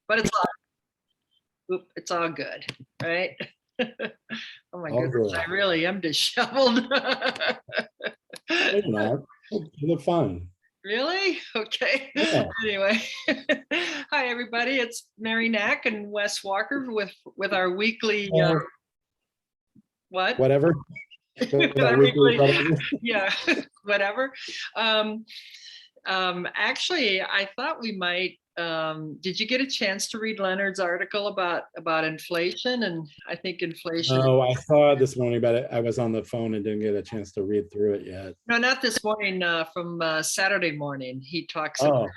but it's all good, right? Oh my All goodness, good. I really am disheveled. Maybe not. You look fine. Really? Okay. Yeah. Anyway, hi everybody. It's Mary Nack and Wes Walker with our weekly what? Whatever. With With our our weekly weekly, whatever. yeah, whatever. Um, Actually, I thought we might. Did you get a chance to read Leonard's article about inflation? And I think inflation. No, I saw it this morning, but I was on the phone and didn't get a chance to read through it yet. No, not this morning. From Saturday morning, he talks Oh,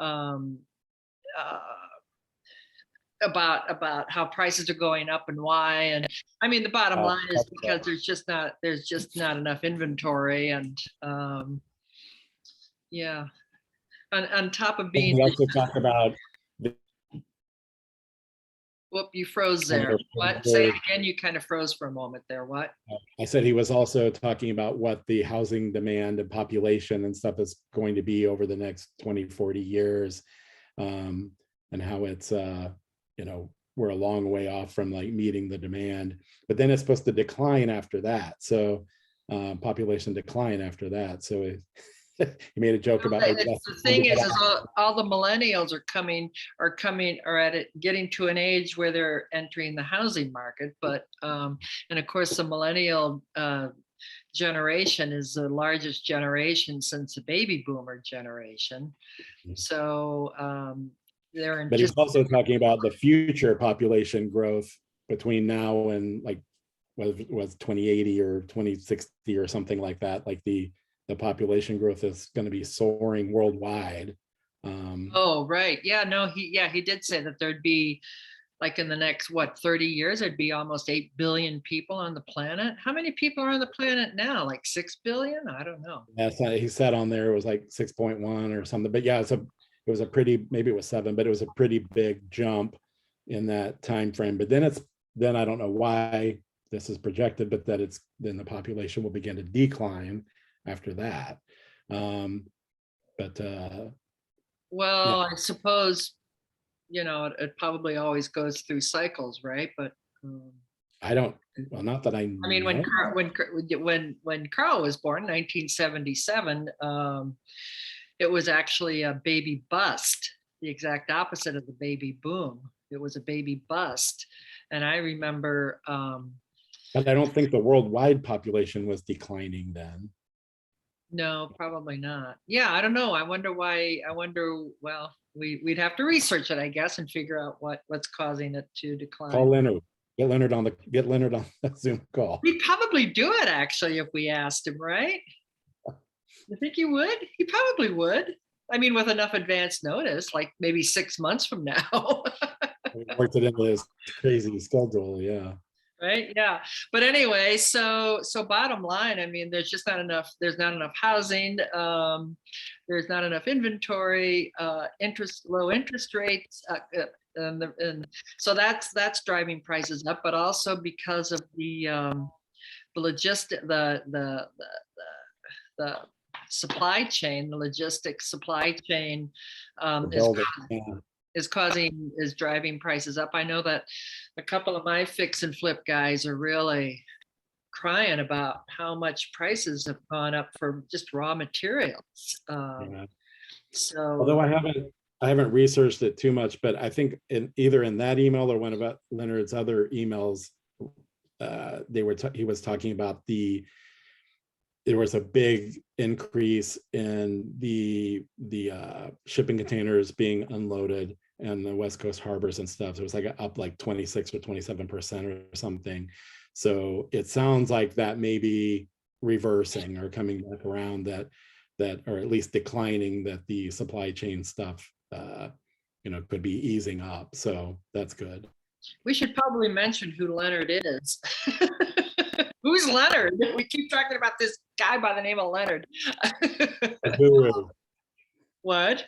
um, uh, about how prices are going up and why. And I mean, the bottom line is because there's just not enough inventory, and yeah. On top of being, he also talked about the whoop, you froze there. What? Say it again. You kind of froze for a moment there. What? I said he was also talking about what the housing demand and population and stuff is going to be over the next 20, 40 years, and how it's, we're a long way off from like meeting the demand, but then it's supposed to decline after that. So population decline after that. So he made a joke about like, the thing is all the millennials are at it, getting to an age where they're entering the housing market. But and of course the millennial generation is the largest generation since the baby boomer generation. So they're in. But he's also talking about the future population growth between now and like was 2080 or 2060 or something like that. Like the population growth is going to be soaring worldwide. Oh, right. Yeah, no, he did say that there'd be like in the next 30 years, there'd be almost 8 billion people on the planet. How many people are on the planet now? Like 6 billion? I don't know. Yeah, he said on there it was like 6.1 or something. But yeah, it was a pretty, maybe it was 7, but it was a pretty big jump in that time frame. But then I don't know why this is projected, but that then the population will begin to decline after that. Well, yeah. I suppose it probably always goes through cycles, right? But I don't. Well, not that I mean, when Carl was born, 1977, it was actually a baby bust, the exact opposite of the baby boom. It was a baby bust, and I remember. But I don't think the worldwide population was declining then. No, probably not. Yeah, I don't know. I wonder why. Well, we'd have to research it, I guess, and figure out what's causing it to decline. Call Leonard. Get Leonard on the Zoom call. We'd probably do it actually if we asked him, right? You think he would? He probably would. I mean, with enough advance notice, like maybe 6 months from now. He worked it into his crazy schedule, yeah. Right, yeah. But anyway, so bottom line, I mean, there's not enough housing, there's not enough inventory, low interest rates, and so that's driving prices up, but also because of the logistic, the supply chain, the logistics supply chain is driving prices up. I know that a couple of my fix and flip guys are really crying about how much prices have gone up for just raw materials. So although I haven't researched it too much, but I think either in that email or one of Leonard's other emails, he was talking about there was a big increase in the shipping containers being unloaded and the West Coast harbors and stuff. So it was like up like 26 or 27% or something. So it sounds like that may be reversing or coming back around, that or at least declining, that the supply chain stuff could be easing up. So that's good. We should probably mention who Leonard is. Who's Leonard? We keep talking about this guy by the name of Leonard. Our guru. What?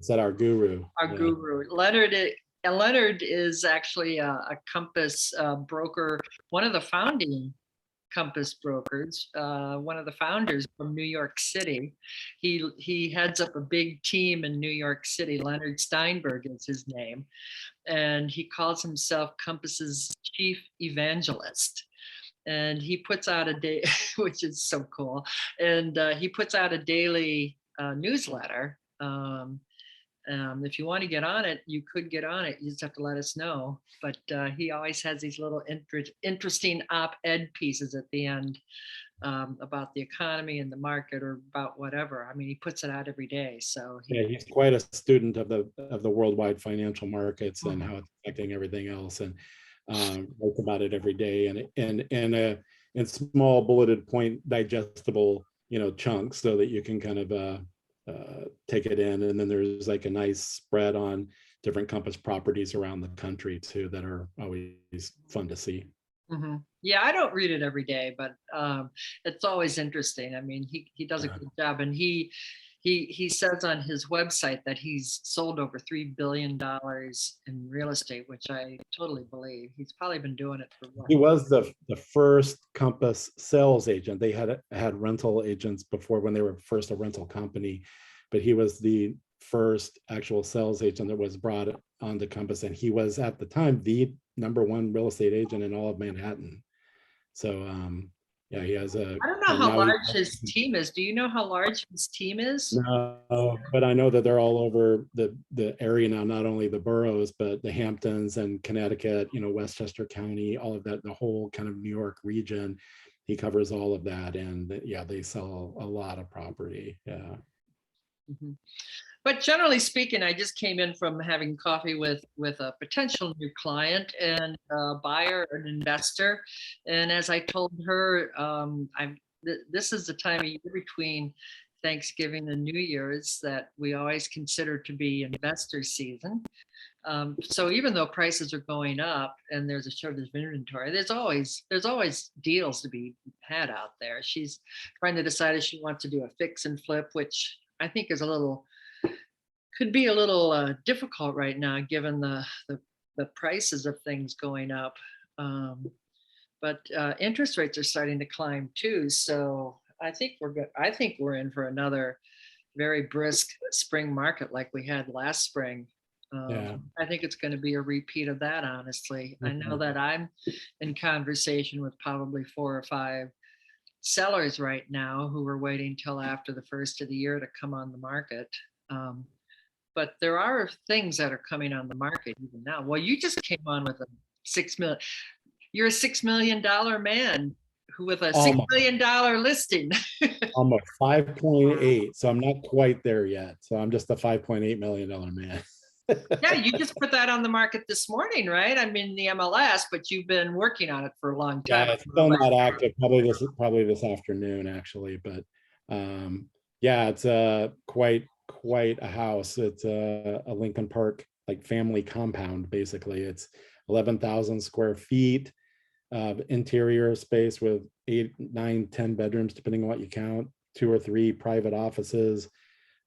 Is that our guru? Our guru. Leonard is actually a Compass broker, one of the founding Compass Brokers, one of the founders from New York City. He heads up a big team in New York City. Leonard Steinberg is his name, and he calls himself Compass's chief evangelist. And he puts out a day, which is so cool. And he puts out a daily newsletter. If you want to get on it, you could get on it. You just have to let us know. But he always has these little interesting op-ed pieces at the end about the economy and the market, or about whatever. I mean, he puts it out every day. So Yeah, he's quite a student of the worldwide financial markets and how it's affecting everything else, and writes about it every day, and in small bulleted point digestible chunks, so that you can kind of take it in. And then there's like a nice spread on different Compass properties around the country too, that are always fun to see. Mm-hmm. Yeah, I don't read it every day, but it's always interesting. I mean, he does a good job, and he says on his website that he's sold over $3 billion in real estate, which I totally believe. He's probably been doing it for what? He was the first Compass sales agent. They had rental agents before, when they were first a rental company, but he was the first actual sales agent that was brought onto Compass, and he was at the time the #1 real estate agent in all of Manhattan. So yeah, he has I don't know how large his team is. Do you know how large his team is? No, but I know that they're all over the area now, not only the boroughs, but the Hamptons and Connecticut, Westchester County, all of that, the whole kind of New York region. He covers all of that, and yeah, they sell a lot of property. Yeah. Mm-hmm. But generally speaking, I just came in from having coffee with a potential new client and a buyer, an investor. And as I told her, this is the time of year between Thanksgiving and New Year's that we always consider to be investor season. So even though prices are going up and there's a shortage of inventory, there's always deals to be had out there. She's trying to decide if she wants to do a fix and flip, which I think is could be a little difficult right now, given the prices of things going up. But interest rates are starting to climb too. So I think we're good. I think we're in for another very brisk spring market like we had last spring. Yeah. I think it's going to be a repeat of that, honestly. I know that I'm in conversation with probably 4 or 5 sellers right now who are waiting till after the first of the year to come on the market. But there are things that are coming on the market even now. Well, you just came on with a $6 million. You're a $6 million man who with a $6 million listing. I'm a 5.8, so I'm not quite there yet. So I'm just a $5.8 million man. Yeah, you just put that on the market this morning, right? I mean, the MLS, but you've been working on it for a long time. Yeah, it's still not active. Probably this afternoon, actually. But yeah, it's quite a house. It's a Lincoln Park like family compound. Basically, it's 11,000 square feet of interior space with 8, 9, 10 bedrooms, depending on what you count. 2 or 3 private offices.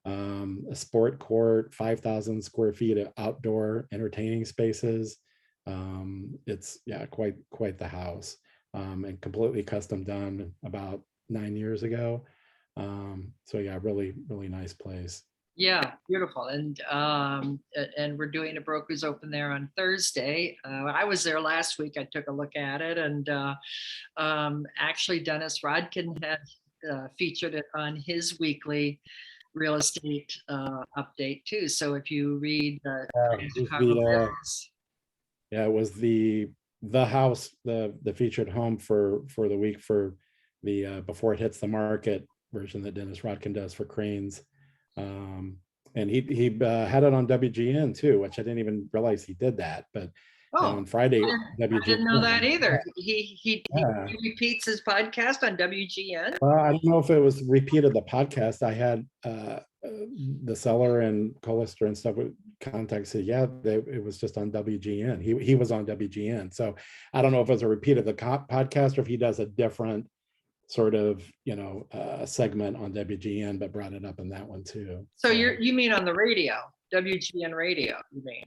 A sport court, 5,000 square feet of outdoor entertaining spaces. It's quite the house, and completely custom done about 9 years ago. So yeah, really nice place. Yeah, beautiful. And we're doing a broker's open there on Thursday. I was there last week. I took a look at it, and actually Dennis Rodkin had featured it on his weekly real estate update too. So if you read it was the house, the featured home for the week, for the before it hits the market version that Dennis Rodkin does for Cranes. And he had it on WGN too, which I didn't even realize he did that. But on Friday, I didn't know that either. He repeats his podcast on WGN. Well, I don't know if it was repeated the podcast. I had the seller and Collister and stuff contact said, yeah, it was just on WGN. He was on WGN. So I don't know if it was a repeat of the podcast or if he does a different sort of segment on WGN, but brought it up in that one too. So you mean on the radio, WGN radio, you mean?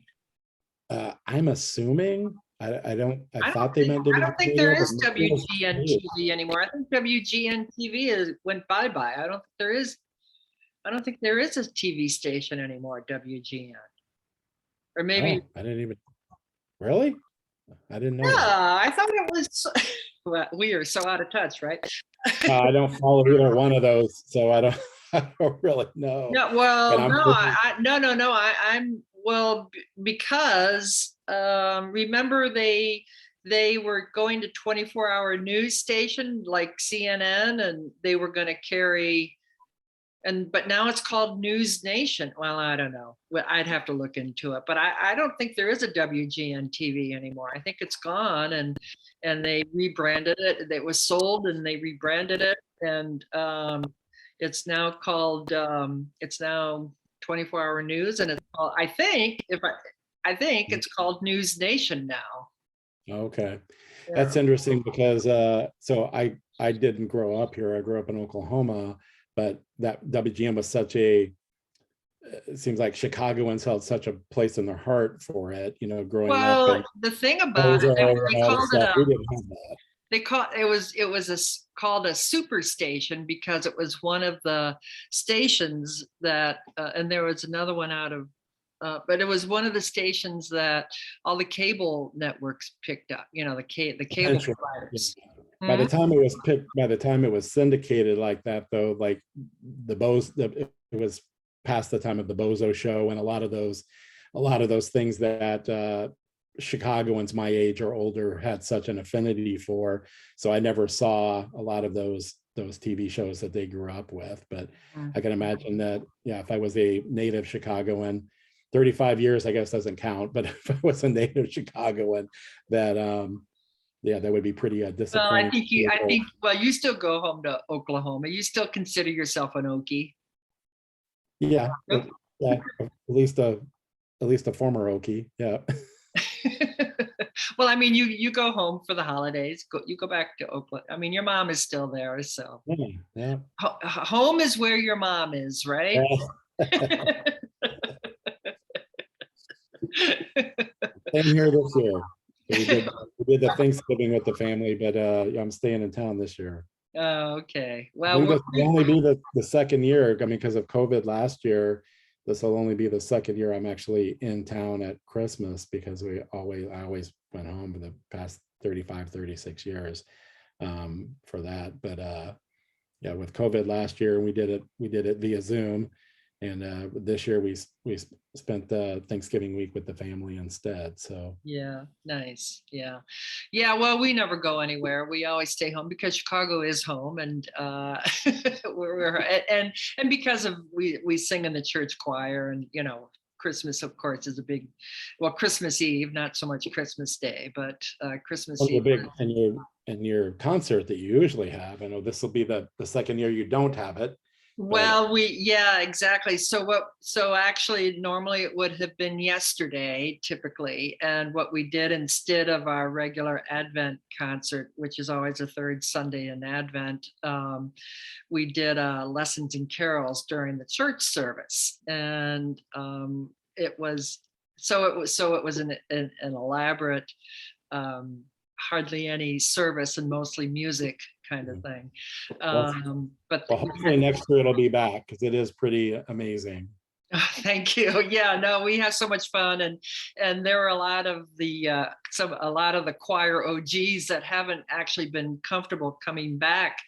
I'm assuming I I don't thought they think meant I don't think there WGN, but is maybe it was WGN me. TV anymore. I think WGN TV is went bye-bye. I don't think there is a TV station anymore, WGN. Or maybe, Oh, I didn't even, really? I didn't know that. yeah, I thought it was well, we are so out of touch, right? I don't follow either one of those, so I don't, I don't really know. No, And well, I'm no, thinking, no. I'm well because remember they were going to 24-hour news station like CNN, and they were going to carry but now it's called News Nation. Well, I don't know. Well, I'd have to look into it, but I don't think there is a WGN TV anymore. I think it's gone, and they rebranded it. It was sold, and they rebranded it, and it's now called it's now 24-hour news, and it's called, I think it's called News Nation now. okay, Yeah. that's interesting because so I didn't grow up here. I grew up in Oklahoma, but that WGN was such a, it seems like Chicagoans held such a place in their heart for it, growing up Well, and the thing about it, Bozo they and all the called it stuff. We didn't have that. they call it was called a super station because it was one of the stations that and there was another one out of but it was one of the stations that all the cable networks picked up, the cable Eventually, yeah. providers. By the Mhm. time it was picked, by the time it was syndicated like that, though, like it was past the time of the Bozo Show and a lot of those things that Chicagoans my age or older had such an affinity for. So I never saw a lot of those TV shows that they grew up with. But I can imagine that, yeah, if I was a native Chicagoan, 35 years, I guess doesn't count, but if I was a native Chicagoan, that yeah, that would be pretty Well, disappointing. well, you still go home to Oklahoma. You still consider yourself an Okie. Yeah, Yep. yeah, at least a former Okie. Yeah. Well, I mean, you go home for the holidays. You go back to Oakland. I mean, your mom is still there, so Yeah, yeah. home is where your mom is, right? Same here this year. We did the Thanksgiving with the family, but yeah, I'm staying in town this year. Oh, okay. I Well, think this will only be the second year. I mean, because of COVID last year, this will only be the second year I'm actually in town at Christmas because I always went home for the past 35, 36 years for that. But yeah, with COVID last year, we did it via Zoom. And this year we spent the Thanksgiving week with the family instead. So yeah, nice. Yeah. Yeah, well, we never go anywhere. We always stay home because Chicago is home, and we're and because of we sing in the church choir, and Christmas, of course, is a big, well, Christmas Eve, not so much Christmas Day, but Christmas one of the Eve. big and your concert that you usually have. I know this will be the second year you don't have it, but Well, yeah, exactly. So actually, normally it would have been yesterday, typically. And what we did instead of our regular Advent concert, which is always a third Sunday in Advent, we did lessons and carols during the church service. And it was an elaborate, hardly any service and mostly music kind of thing. well, But well, hopefully next year it'll be back because it is pretty amazing. thank you. Yeah, no, we have so much fun, and there are a lot of a lot of the choir OGs that haven't actually been comfortable coming back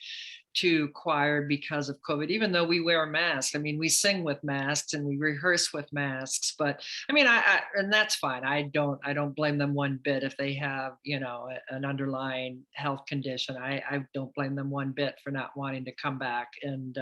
to choir because of COVID, even though we wear masks. I mean, we sing with masks and we rehearse with masks, but I mean, and that's fine. I don't blame them one bit if they have, an underlying health condition. I don't blame them one bit for not wanting to come back. And,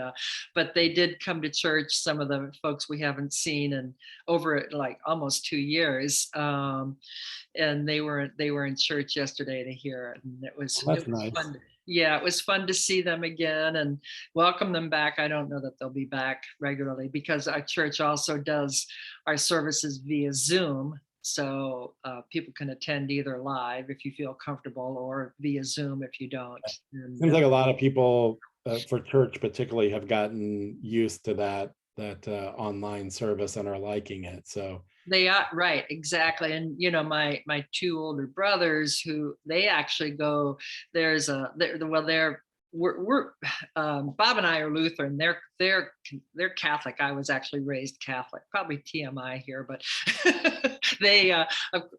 but they did come to church, some of the folks we haven't seen in over like almost 2 years. And they were in church yesterday to hear it, and Well, it that's was nice. fun. Yeah, it was fun to see them again and welcome them back. I don't know that they'll be back regularly because our church also does our services via Zoom, so people can attend either live if you feel comfortable, or via Zoom if you don't. And, Seems like a lot of people for church particularly have gotten used to that online service and are liking it. So They are right, exactly. And you know, my two older brothers, who they actually go. There's a well, we're Bob and I are Lutheran. They're Catholic. I was actually raised Catholic. Probably TMI here, but they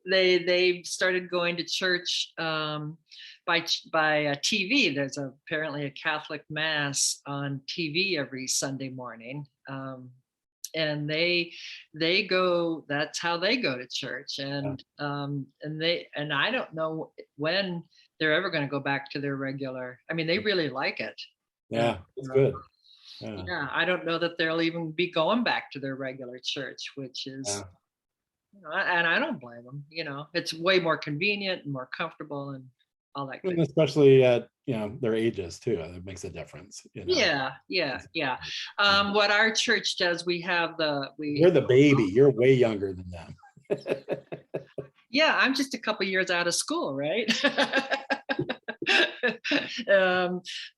they started going to church by TV. There's apparently a Catholic mass on TV every Sunday morning. And they go, that's how they go to church. And I don't know when they're ever going to go back to their regular. I mean, they really like it. And, Yeah, it's good. Yeah. yeah, I don't know that they'll even be going back to their regular church, which is, Yeah. you know, and I don't blame them. You know, it's way more convenient and more comfortable and all that And good. especially at, their ages too, it makes a difference, Yeah, yeah, yeah. What our church does, we have You're the baby, you're way younger than them. yeah, I'm just a couple years out of school, right?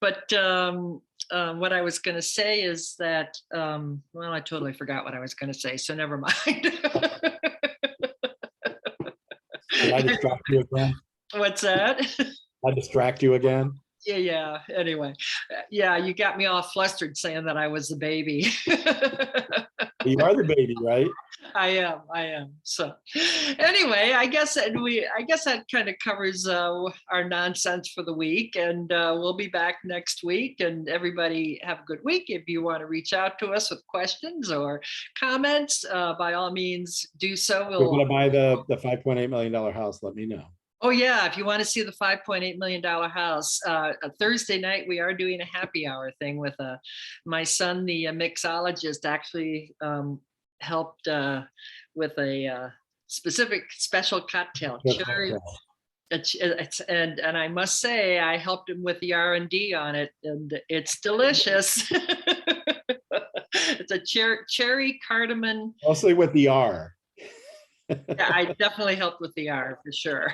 But what I was going to say is that, well, I totally forgot what I was going to say, so never mind. Did I distract you again? What's that? I distract you again? Yeah, yeah. Anyway, yeah, you got me all flustered saying that I was the baby. You are the baby, right? I am. I am. So, anyway, I guess that kind of covers our nonsense for the week, and we'll be back next week. And everybody have a good week. If you want to reach out to us with questions or comments, by all means, do so. We're gonna buy the $5.8 million house. Let me know. Oh yeah, if you want to see the $5.8 million house, a Thursday night we are doing a happy hour thing with my son, the mixologist, actually helped with a specific special cocktail, cherry. And I must say, I helped him with the R&D on it, and it's delicious. It's a cherry cardamom. Mostly with the R. Yeah, I definitely helped with the R for sure.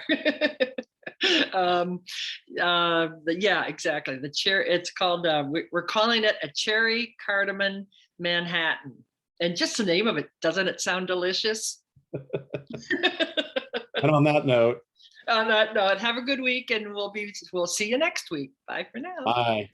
Yeah, exactly. It's called, we're calling it a cherry cardamom Manhattan. And just the name of it, doesn't it sound delicious? And on that note, On that note, have a good week, and we'll see you next week. Bye for now. bye.